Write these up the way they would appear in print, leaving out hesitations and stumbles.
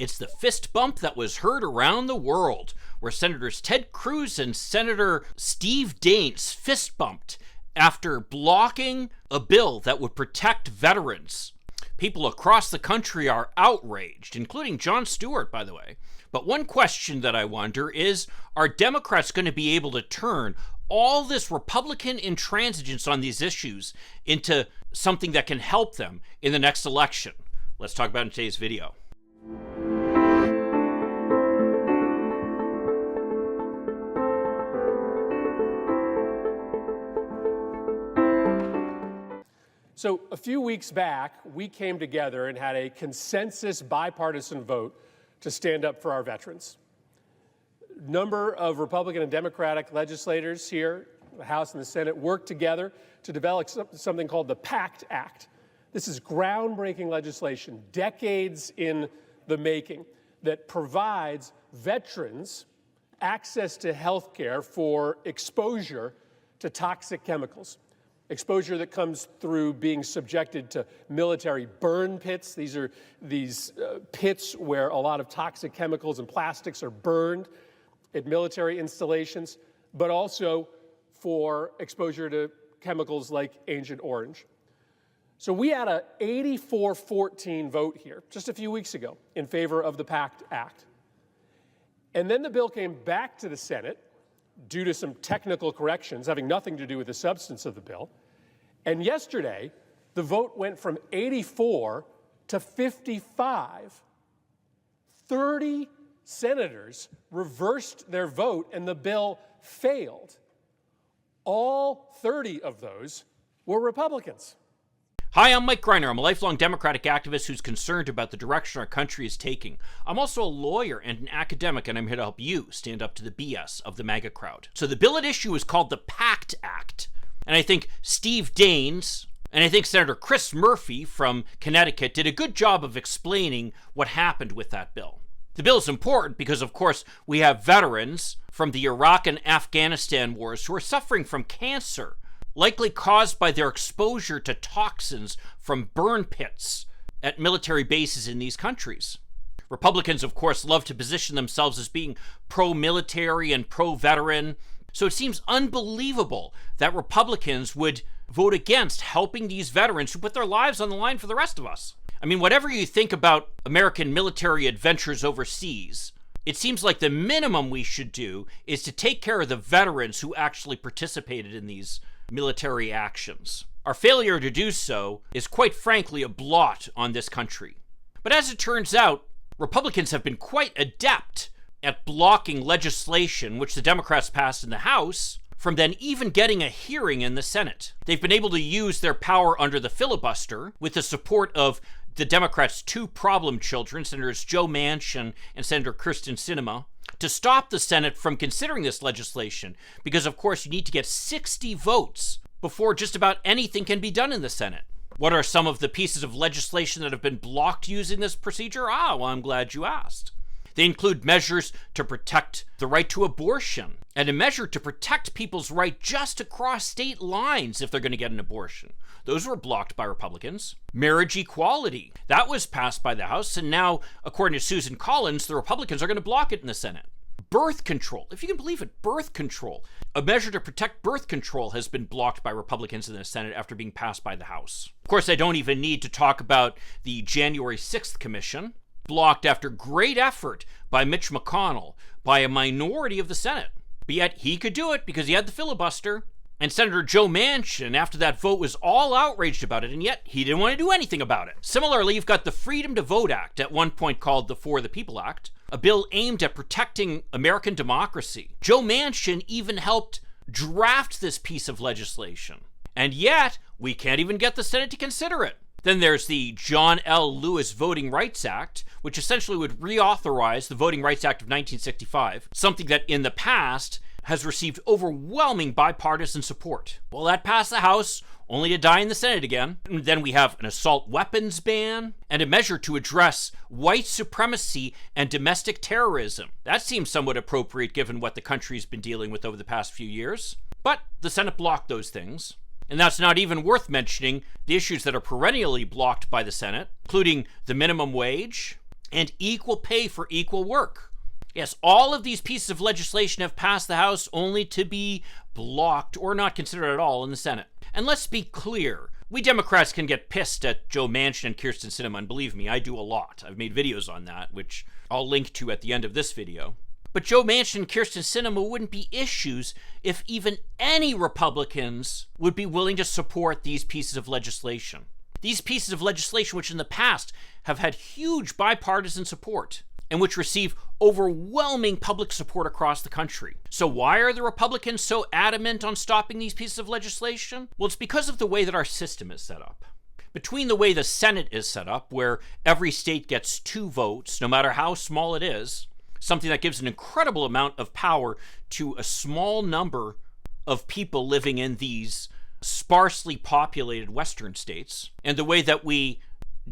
It's the fist bump that was heard around the world, where Senators Ted Cruz and Senator Steve Daines fist bumped after blocking a bill that would protect veterans. People across the country are outraged, including Jon Stewart, by the way. But one question that I wonder is, are Democrats going to be able to turn all this Republican intransigence on these issues into something that can help them in the next election? Let's talk about it in today's video. So a few weeks back, we came together and had a consensus bipartisan vote to stand up for our veterans. A number of Republican and Democratic legislators here, the House and the Senate, worked together to develop something called the Pact Act. This is groundbreaking legislation, decades in the making, that provides veterans access to health care for exposure to toxic chemicals. Exposure that comes through being subjected to military burn pits. These are pits where a lot of toxic chemicals and plastics are burned at military installations, but also for exposure to chemicals like Agent Orange. So we had an 84-14 vote here just a few weeks ago in favor of the Pact Act. And then the bill came back to the Senate due to some technical corrections having nothing to do with the substance of the bill. And yesterday, the vote went from 84 to 55. 30 senators reversed their vote and the bill failed. All 30 of those were Republicans. Hi, I'm Mike Greiner. I'm a lifelong Democratic activist who's concerned about the direction our country is taking. I'm also a lawyer and an academic, and I'm here to help you stand up to the BS of the MAGA crowd. So the bill at issue is called the Pact Act. And I think Steve Daines and I think Senator Chris Murphy from Connecticut did a good job of explaining what happened with that bill. The bill is important because, of course, we have veterans from the Iraq and Afghanistan wars who are suffering from cancer, likely caused by their exposure to toxins from burn pits at military bases in these countries. Republicans, of course, love to position themselves as being pro-military and pro-veteran, so it seems unbelievable that Republicans would vote against helping these veterans who put their lives on the line for the rest of us. I mean, whatever you think about American military adventures overseas, it seems like the minimum we should do is to take care of the veterans who actually participated in these military actions. Our failure to do so is quite frankly a blot on this country. But as it turns out, Republicans have been quite adept at blocking legislation which the Democrats passed in the House from then even getting a hearing in the Senate. They've been able to use their power under the filibuster with the support of the Democrats' two problem children, Senators Joe Manchin and Senator Kyrsten Sinema, to stop the Senate from considering this legislation because, of course, you need to get 60 votes before just about anything can be done in the Senate. What are some of the pieces of legislation that have been blocked using this procedure? Well, I'm glad you asked. They include measures to protect the right to abortion and a measure to protect people's right just to cross state lines if they're going to get an abortion. Those were blocked by Republicans. Marriage equality, that was passed by the House, and now, according to Susan Collins, the Republicans are going to block it in the Senate. Birth control, if you can believe it, birth control. A measure to protect birth control has been blocked by Republicans in the Senate after being passed by the House. Of course, I don't even need to talk about the January 6th Commission, blocked after great effort by Mitch McConnell by a minority of the Senate. But yet he could do it because he had the filibuster. And Senator Joe Manchin, after that vote, was all outraged about it, and yet he didn't want to do anything about it. Similarly, you've got the Freedom to Vote Act, at one point called the For the People Act, a bill aimed at protecting American democracy. Joe Manchin even helped draft this piece of legislation. And yet, we can't even get the Senate to consider it. Then there's the John L. Lewis Voting Rights Act, which essentially would reauthorize the Voting Rights Act of 1965, something that in the past has received overwhelming bipartisan support. Well, that passed the House, only to die in the Senate again. And then we have an assault weapons ban and a measure to address white supremacy and domestic terrorism. That seems somewhat appropriate given what the country's been dealing with over the past few years. But the Senate blocked those things. And that's not even worth mentioning the issues that are perennially blocked by the Senate, including the minimum wage, and equal pay for equal work. Yes, all of these pieces of legislation have passed the House only to be blocked or not considered at all in the Senate. And let's be clear, we Democrats can get pissed at Joe Manchin and Kyrsten Sinema, and believe me, I do a lot. I've made videos on that, which I'll link to at the end of this video. But Joe Manchin and Kyrsten Sinema wouldn't be issues if even any Republicans would be willing to support these pieces of legislation. These pieces of legislation which in the past have had huge bipartisan support and which receive overwhelming public support across the country. So why are the Republicans so adamant on stopping these pieces of legislation? Well, it's because of the way that our system is set up. Between the way the Senate is set up, where every state gets 2 votes, no matter how small it is, something that gives an incredible amount of power to a small number of people living in these sparsely populated Western states, and the way that we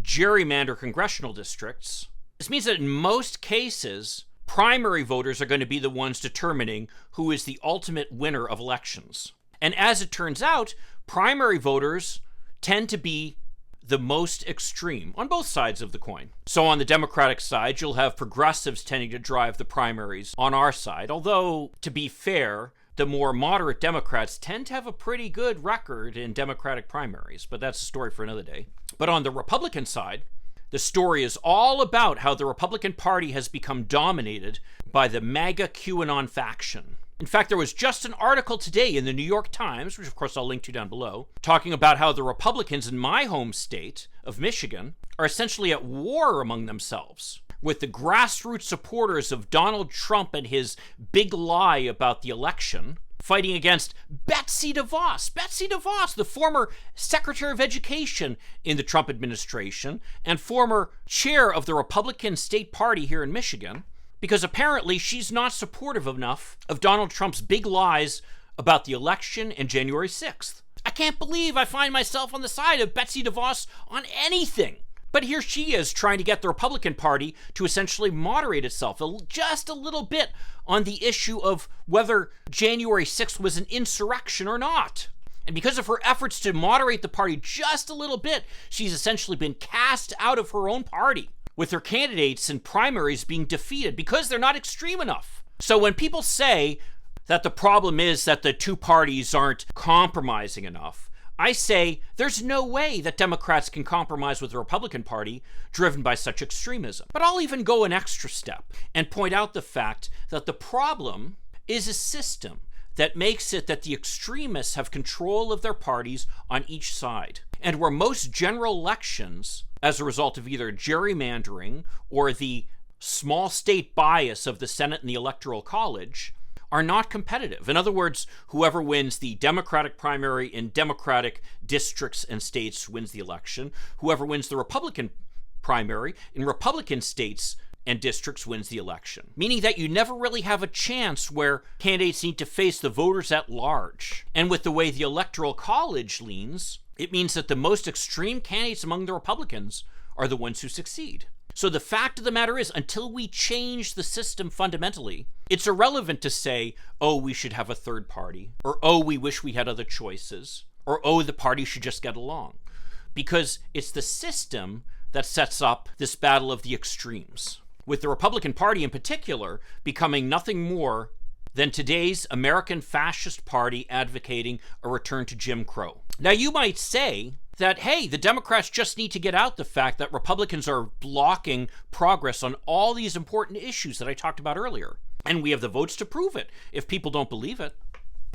gerrymander congressional districts, this means that in most cases, primary voters are going to be the ones determining who is the ultimate winner of elections. And as it turns out, primary voters tend to be the most extreme on both sides of the coin. So on the Democratic side, you'll have progressives tending to drive the primaries on our side, although, to be fair, the more moderate Democrats tend to have a pretty good record in Democratic primaries, but that's a story for another day. But on the Republican side, the story is all about how the Republican Party has become dominated by the MAGA QAnon faction. In fact, there was just an article today in the New York Times, which of course I'll link to down below, talking about how the Republicans in my home state of Michigan are essentially at war among themselves, with the grassroots supporters of Donald Trump and his big lie about the election, fighting against Betsy DeVos. Betsy DeVos, the former Secretary of Education in the Trump administration and former chair of the Republican State Party here in Michigan, because apparently she's not supportive enough of Donald Trump's big lies about the election and January 6th. I can't believe I find myself on the side of Betsy DeVos on anything. But here she is trying to get the Republican Party to essentially moderate itself just a little bit on the issue of whether January 6th was an insurrection or not. And because of her efforts to moderate the party just a little bit, she's essentially been cast out of her own party, with her candidates in primaries being defeated because they're not extreme enough. So when people say that the problem is that the two parties aren't compromising enough, I say there's no way that Democrats can compromise with the Republican Party driven by such extremism. But I'll even go an extra step and point out the fact that the problem is a system that makes it that the extremists have control of their parties on each side. And where most general elections, as a result of either gerrymandering or the small state bias of the Senate and the Electoral College, are not competitive. In other words, whoever wins the Democratic primary in Democratic districts and states wins the election. Whoever wins the Republican primary in Republican states and districts wins the election. Meaning that you never really have a chance where candidates need to face the voters at large. And with the way the Electoral College leans, it means that the most extreme candidates among the Republicans are the ones who succeed. So the fact of the matter is, until we change the system fundamentally, it's irrelevant to say, oh, we should have a third party, or oh, we wish we had other choices, or oh, the party should just get along. Because it's the system that sets up this battle of the extremes, with the Republican Party in particular becoming nothing more than today's American fascist party advocating a return to Jim Crow. Now, you might say that, hey, the Democrats just need to get out the fact that Republicans are blocking progress on all these important issues that I talked about earlier. And we have the votes to prove it if people don't believe it.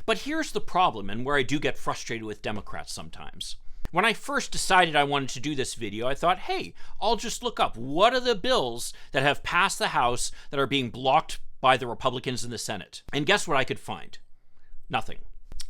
But here's the problem, and where I do get frustrated with Democrats sometimes. When I first decided I wanted to do this video, I thought, hey, I'll just look up what are the bills that have passed the House that are being blocked by the Republicans in the Senate. And guess what I could find? Nothing.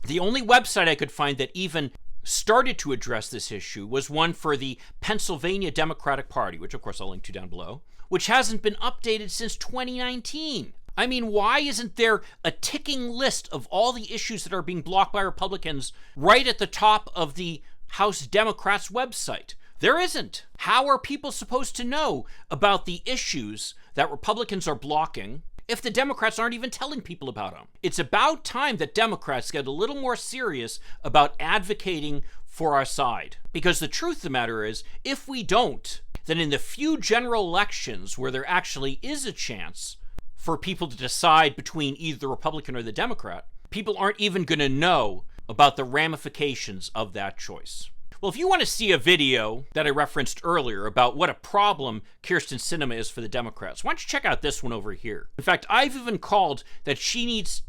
The only website I could find that even started to address this issue was one for the Pennsylvania Democratic Party, which of course I'll link to down below, which hasn't been updated since 2019. I mean, why isn't there a ticking list of all the issues that are being blocked by Republicans right at the top of the House Democrats website? There isn't. How are people supposed to know about the issues that Republicans are blocking if the Democrats aren't even telling people about them? It's about time that Democrats get a little more serious about advocating for our side. Because the truth of the matter is, if we don't, that in the few general elections where there actually is a chance for people to decide between either the Republican or the Democrat, people aren't even going to know about the ramifications of that choice. Well, if you want to see a video that I referenced earlier about what a problem Kyrsten Sinema is for the Democrats, why don't you check out this one over here? In fact, I've even called that she needs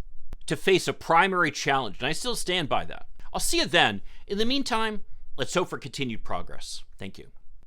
to face a primary challenge, and I still stand by that. I'll see you then. In the meantime, let's hope for continued progress. Thank you.